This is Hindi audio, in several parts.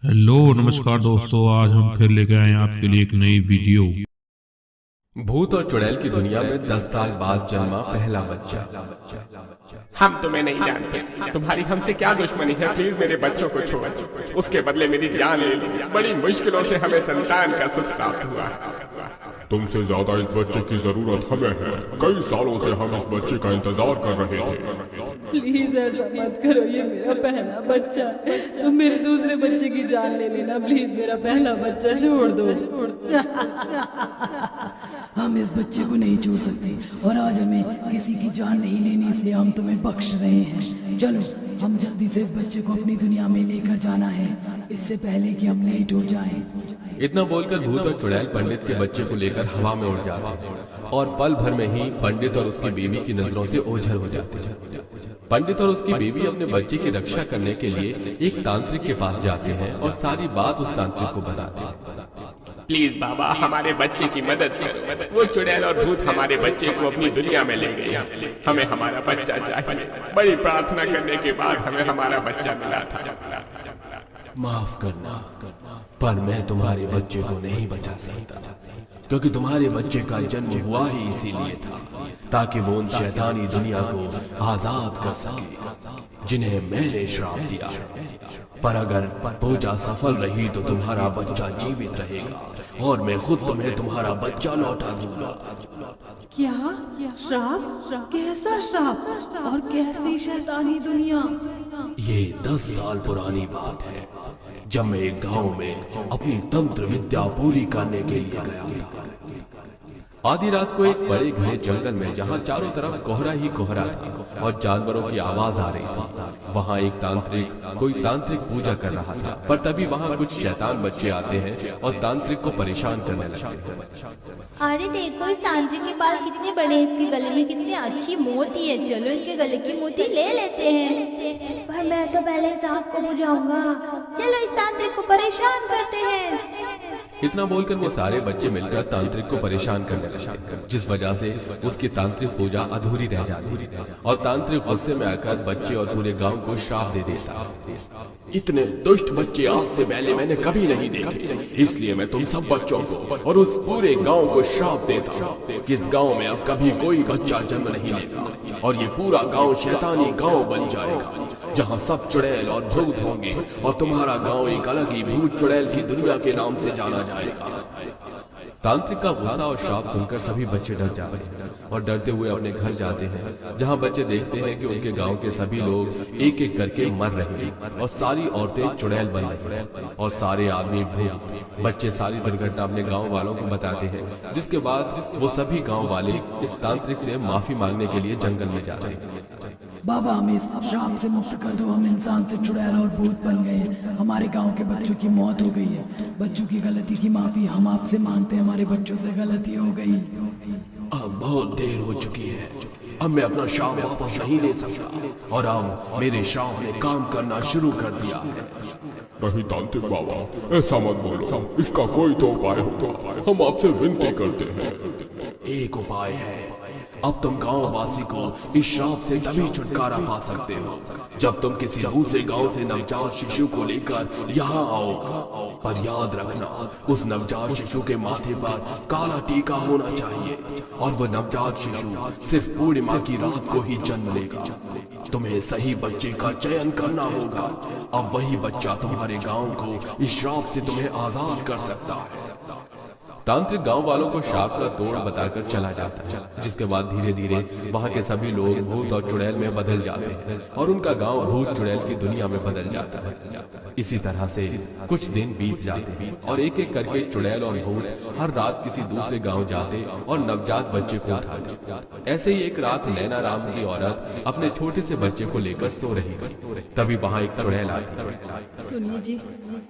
हेलो नमस्कार दोस्तों, आज हम फिर लेके आए हैं आपके लिए एक नई वीडियो। भूत और चुड़ैल की दुनिया में 10 साल बाद जन्मा पहला बच्चा। हम तुम्हें नहीं जानते, तुम्हारी हमसे क्या दुश्मनी है? प्लीज मेरे बच्चों को छोड़, उसके बदले मेरी जान ले ली। बड़ी मुश्किलों से हमें संतान का सुख प्राप्त हुआ। तुमसे ज्यादा इस बच्चे की जरूरत हमें है। कई सालों से हम इस बच्चे का इंतजार कर रहे थे। प्लीज ऐसा मत करो, ये मेरा पहला बच्चा है। तुम मेरे दूसरे बच्चे की जान ले लेना प्लीज, मेरा पहला बच्चा छोड़ दो। हम इस बच्चे को नहीं छोड़ सकते और आज हमें किसी की जान नहीं लेनी, इसलिए हम तुम्हें बख्श रहे हैं। चलो हम जल्दी से इस बच्चे को अपनी दुनिया में लेकर जाना है, इससे पहले कि हम लेट हो जाएं। इतना बोलकर भूत और चुड़ैल पंडित के बच्चे को लेकर हवा में उड़ जाते हैं और पल भर में ही पंडित और उसकी बीवी की नजरों से ओझल हो जाते हैं। पंडित और उसकी बीवी अपने बच्चे की रक्षा करने के लिए एक तांत्रिक के पास जाते हैं और सारी बात उस तांत्रिक को बताते हैं। प्लीज बाबा, हमारे बच्चे की मदद करो। वो चुड़ैल और भूत हमारे बच्चे को अपनी दुनिया में ले गए। हमें हमारा बच्चा चाहिए। बड़ी प्रार्थना करने के बाद हमें हमारा बच्चा मिला था। माफ करना, पर मैं तुम्हारे बच्चे को नहीं बचा सकता, क्योंकि तुम्हारे बच्चे का जन्म हुआ ही इसीलिए था ताकि वो उन शैतानी दुनिया को आजाद कर सके जिन्हें मैंने श्राप दिया है। पर अगर पूजा सफल रही तो तुम्हारा बच्चा जीवित रहेगा और मैं खुद तुम्हें तुम्हारा बच्चा लौटा दूंगा। क्या श्राप? कैसा श्राप और कैसी शैतानी दुनिया? ये 10 साल पुरानी बात है, जब मैं एक गांव में अपनी तंत्र विद्या पूरी करने के लिए गया था। आधी रात को एक बड़े घने जंगल में, जहां चारों तरफ कोहरा ही कोहरा था और जानवरों की आवाज आ रही थी, वहां एक कोई तांत्रिक पूजा कर रहा था। पर तभी वहां कुछ शैतान बच्चे आते हैं और तांत्रिक को परेशान करने लगते हैं। अरे देखो, इस तांत्रिक के बाल कितने बड़े, इसके गले में कितनी अच्छी मोती है। चलो इसके गले की मोती ले लेते हैं। पर मैं तो पहले इस आग को बुझाऊंगा। चलो इस तांत्रिक को परेशान करते हैं। इतना बोलकर वो सारे बच्चे मिलकर तांत्रिक को परेशान करने लगते, जिस वजह से उसकी तांत्रिक पूजा अधूरी रह जाती और तांत्रिक गुस्से में आकर बच्चे और पूरे गांव को श्राप दे देता। इतने दुष्ट बच्चे आज से पहले मैंने कभी नहीं देखे, इसलिए मैं तुम सब बच्चों को और उस पूरे गांव को श्राप देता हूँ कि इस गांव में अब कभी कोई बच्चा जन्म नहीं लेगा और ये पूरा गांव शैतानी गांव बन जाएगा, जहाँ सब चुड़ैल और भूत होंगे और तुम्हारा गांव एक अलग ही भूत चुड़ैल की दुनिया के नाम से जाना जाएगा। तांत्रिक का गुस्सा और श्राप सुनकर सभी बच्चे डर जाते हैं और डरते हुए अपने घर जाते हैं, जहां बच्चे देखते हैं कि उनके गांव के सभी लोग एक एक करके मर रहे हैं और सारी औरतें चुड़ैल बन रही हैं और सारे आदमी भूत। बच्चे सारी दुर्घटना अपने गांव वालों को बताते हैं, जिसके बाद वो सभी गांव वाले इस तांत्रिक से माफी मांगने के लिए जंगल में जाते हैं। बाबा हमें इस श्राप से मुक्त कर दो, हम इंसान से चुड़ैल और भूत बन गए। हमारे गांव के बच्चों की मौत हो गई है। बच्चों की गलती की माफी हम आपसे मांगते हैं, हमारे बच्चों से गलती हो गई। अब बहुत देर हो चुकी है, अब मैं अपना श्राप वापस नहीं ले सकता और अब मेरे श्राप ने काम करना शुरू कर दिया है। नहीं तांत्रिक बाबा, ऐसा मत बोलो, इसका कोई तो उपाय होगा, हम आपसे विनती करते हैं। एक उपाय है, अब तुम गांव वासी को इस श्राप से तभी छुटकारा पा सकते हो जब तुम किसी दूसरे गांव से नवजात शिशु को लेकर यहाँ आओ। पर याद रखना, उस नवजात शिशु के माथे पर काला टीका होना चाहिए और वो नवजात शिशु सिर्फ पूर्णिमा की रात को ही जन्म लेगा। तुम्हें सही बच्चे का चयन करना होगा, अब वही बच्चा तुम्हारे गांव को इस श्राप से तुम्हें आजाद कर सकता है। तांत्रिक गांव वालों को श्राप का तोड़ बताकर चला जाता है, जिसके बाद धीरे धीरे वहां के सभी लोग भूत और चुड़ैल में बदल जाते हैं और उनका गांव भूत चुड़ैल की दुनिया में बदल जाता है। इसी तरह से कुछ दिन बीत जाते हैं और एक एक करके चुड़ैल और भूत हर रात किसी दूसरे गांव जाते और नवजात बच्चे को उठाते। ऐसे ही एक रात नैना राम की औरत अपने छोटे से बच्चे को लेकर सो रही थी। तभी वहां एक चुड़ैल आती। सुनिए जी,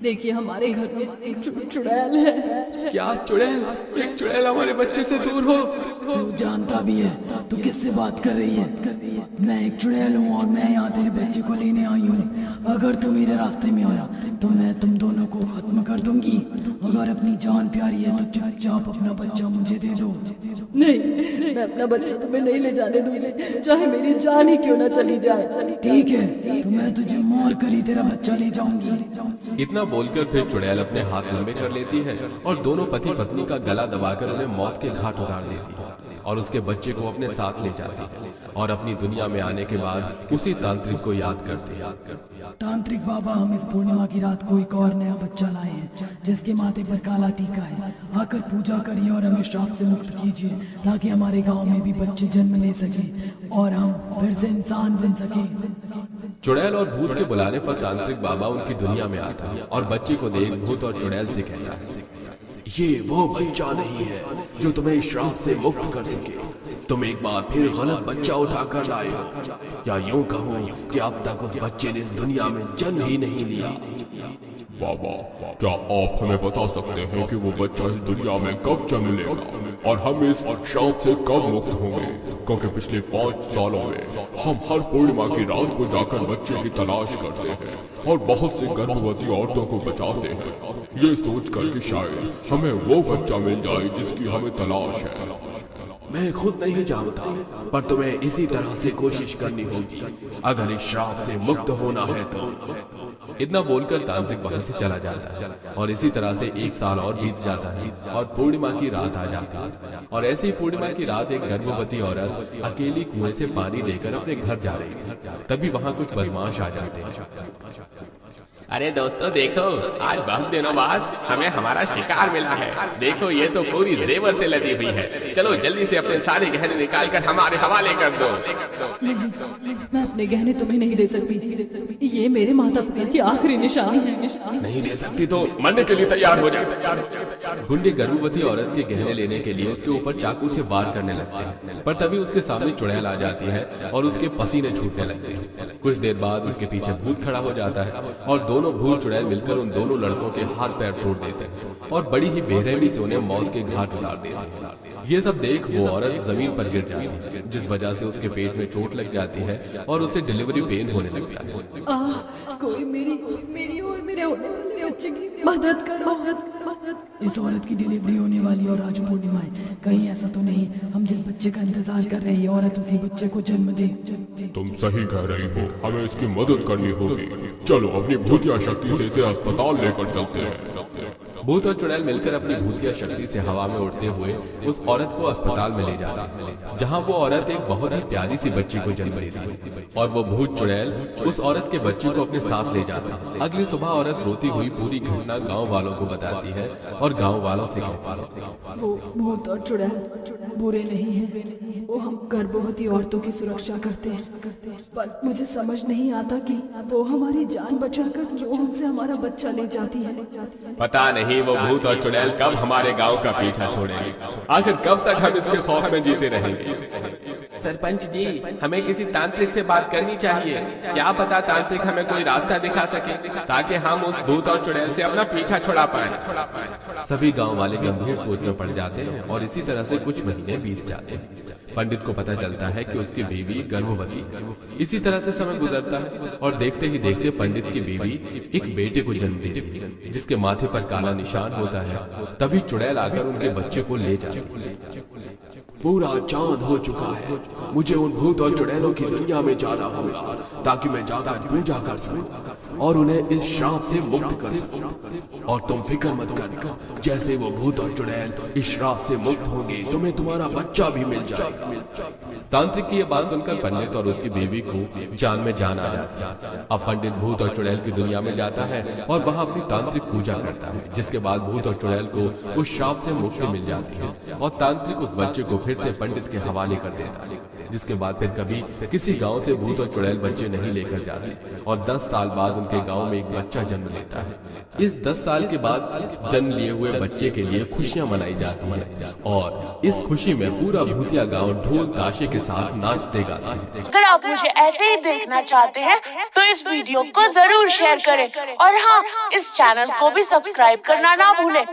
देखिए हमारे घर में एक चुड़ैल है। क्या चुड़ैल? एक चुड़ैल हमारे बच्चे से दूर हो? तू जानता भी है तू किससे बात कर रही है? मैं एक चुड़ैल हूँ और मैं यहाँ तेरे बच्चे को लेने आई हूँ। अगर तू मेरे रास्ते में आया तो मैं तुम दोनों को खत्म कर दूंगी अगर अपनी जान प्यारी है तो चुपचाप अपना बच्चा मुझे दे दो। नहीं, मैं अपना बच्चा तुम्हें नहीं ले जाने दूंगी, चाहे मेरी जान ही क्यों ना चली जाए। ठीक है, तो मैं तुझे मार कर ही तेरा बच्चा ले जाऊंगी। इतना बोलकर फिर चुड़ैल अपने हाथ लंबे कर लेती है और दोनों पति पत्नी का गला दबाकर उन्हें मौत के घाट उतार देती है और उसके बच्चे को अपने साथ ले जाती है और अपनी दुनिया में आने के बाद उसी तांत्रिक को याद करती है। तांत्रिक बाबा, हम इस पूर्णिमा की रात को एक और नया बच्चा लाए हैं जिसके माथे पर काला टीका है। आकर पूजा करिए और हमें श्राप से मुक्त कीजिए ताकि हमारे गांव में भी बच्चे जन्म ले सके और हम फिर से इंसान बन सके। चुड़ैल और भूत के बुलाने पर तांत्रिक बाबा उनकी दुनिया में आता है और बच्चे को देख भूत और चुड़ैल से कहता है, ये वो बच्चा नहीं है जो तुम्हें इस श्राप से मुक्त कर सके। तुम एक बार फिर गलत बच्चा उठाकर लाए हो, या यूं कहूं कि अब तक उस बच्चे ने इस दुनिया में जन्म ही नहीं लिया। बाबा, क्या आप हमें बता सकते हैं कि वो बच्चा इस दुनिया में कब जन्म लेगा और हम इस श्राप से कब मुक्त होंगे? क्योंकि पिछले 5 सालों में हम हर पूर्णिमा की रात को जाकर बच्चे की तलाश करते हैं और बहुत सी गर्भवती औरतों को बचाते हैं, ये सोचकर कि शायद हमें वो बच्चा मिल जाए जिसकी हमें तलाश है। मैं खुद नहीं जानता, पर तुम्हें इसी तरह से कोशिश करनी होगी अगर इस श्राप से मुक्त होना है तो। इतना बोलकर तांत्रिक वहां से चला जाता है और इसी तरह से 1 साल और बीत जाता है और पूर्णिमा की रात आ जाती है। और ऐसे ही पूर्णिमा की रात एक गर्भवती औरत अकेली कुएं से पानी लेकर अपने घर जा रही थी। तभी वहां कुछ बदमाश आ जाते हैं। अरे दोस्तों देखो, आज बहुत दिनों बाद हमें हमारा शिकार मिला है। देखो, ये तो पूरी जेवर से लदी हुई है। चलो जल्दी से अपने सारे गहने निकाल कर हमारे हवाले कर दो। नहीं, मैं अपने गहने तुम्हें नहीं दे सकती, ये मेरे माता पिता की आखिरी निशानी है। नहीं दे सकती तो मरने के लिए तैयार हो जा। गुंडे गर्भवती औरत के गहने लेने के लिए उसके ऊपर चाकू से वार करने लगते हैं, पर तभी उसके सामने चुड़ैल आ जाती है और उसके पसीने छूटने लगते हैं। कुछ देर बाद उसके पीछे भूत खड़ा हो जाता है और दोनों भूत चुड़ैल मिलकर उन दोनों लड़कों के हाथ पैर तोड़ देते हैं और बड़ी ही बेरहमी से उन्हें मौत के घाट उतार देते हैं। ये सब देख वो औरत जमीन पर गिर जाती है, जिस वजह से उसके पेट में चोट लग जाती है और उसे डिलीवरी पेन होने लगता है। कोई मेरी और मेरे होने वाले बच्चे की मदद करो। इस औरत की डिलीवरी होने वाली और आज पूर्णिमा है, कहीं ऐसा तो नहीं हम जिस बच्चे का इंतजार कर रही है औरत उसी बच्चे को जन्म दे। तुम सही कह रही हो, हमें इसकी मदद करनी होगी। चलो अपनी भूतिया शक्ति से इसे अस्पताल लेकर चलते हैं। भूत और चुड़ैल मिलकर अपनी भूतिया शक्ति से हवा में उड़ते हुए उस औरत को अस्पताल में ले जाते हैं, जहां वो औरत एक बहुत ही प्यारी सी बच्ची को जन्म देती है और वो भूत चुड़ैल उस औरत के बच्चे को अपने साथ ले जाता है। अगली सुबह औरत रोती हुई पूरी घटना गांव वालों को बताती है और गांव वालों से कहती है, वो भूत और चुड़ैल बुरे नहीं है, वो हम गर्भवती औरतों की सुरक्षा करते हैं, पर मुझे समझ नहीं आता कि वो हमारी जान बचाकर क्यों हमसे हमारा बच्चा ले जाती है। पता नहीं वो भूत और चुड़ैल कब हमारे गांव का पीछा छोड़ेंगे। आखिर कब तक हम इसके खौफ में जीते रहेंगे। सरपंच जी, हमें किसी तांत्रिक से बात करनी चाहिए। क्या पता तांत्रिक हमें कोई रास्ता दिखा सके ताकि हम उस भूत और चुड़ैल से अपना पीछा छुड़ा पाए। सभी गांव वाले गंभीर सोच में पड़ जाते हैं और इसी तरह से कुछ महीने बीत जाते हैं। पंडित को पता चलता है कि उसकी बीवी गर्भवती है। इसी तरह से समय गुजरता है और देखते ही देखते पंडित की बीवी एक बेटे को जन्म देती है, जिसके माथे पर काला निशान होता है। तभी चुड़ैल आकर उनके बच्चे को ले जाती है। पूरा चांद हो चुका है, मुझे उन भूत और चुड़ैलों की दुनिया में जाना होगा ताकि मैं जाकर पूजा कर सकूं और उन्हें इस श्राप से मुक्त कर सकूं। और तुम फिक्र मत करना, जैसे वो भूत और चुड़ैल इस श्राप से मुक्त होंगे तुम्हें तुम्हारा बच्चा भी मिल जाएगा। तांत्रिक की ये बात सुनकर पंडित और उसकी बीवी को जान में जान आ जाती है। अब पंडित भूत और चुड़ैल की दुनिया में जाता है और वहाँ अपनी तांत्रिक पूजा करता है, जिसके बाद भूत और चुड़ैल को उस श्राप से मुक्ति मिल जाती है और तांत्रिक उस बच्चे को फिर से पंडित के हवाले कर देता है। जिसके बाद फिर कभी किसी गांव से भूत और चुड़ैल बच्चे नहीं लेकर जाते और 10 साल बाद उनके गांव में एक बच्चा जन्म लेता है। इस 10 साल के बाद जन्म लिए हुए बच्चे के लिए खुशियां मनाई जाती हैं और इस खुशी में पूरा भूतिया गांव ढोल ताशे के साथ नाचते गाते हैं। अगर आप मुझे ऐसे ही देखना चाहते हैं तो इस वीडियो को जरूर शेयर करें और हाँ, इस चैनल को भी सब्सक्राइब करना ना भूलें।